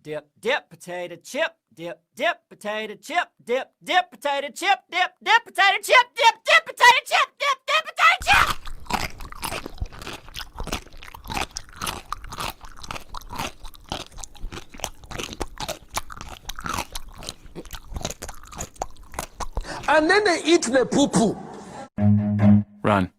dip, dip, potato chip, dip, dip, potato chip, dip, dip, potato chip, dip, dip, potato chip, dip, dip, potato chip, dip, dip, potato chip. And then they eat the poo-poo. Run.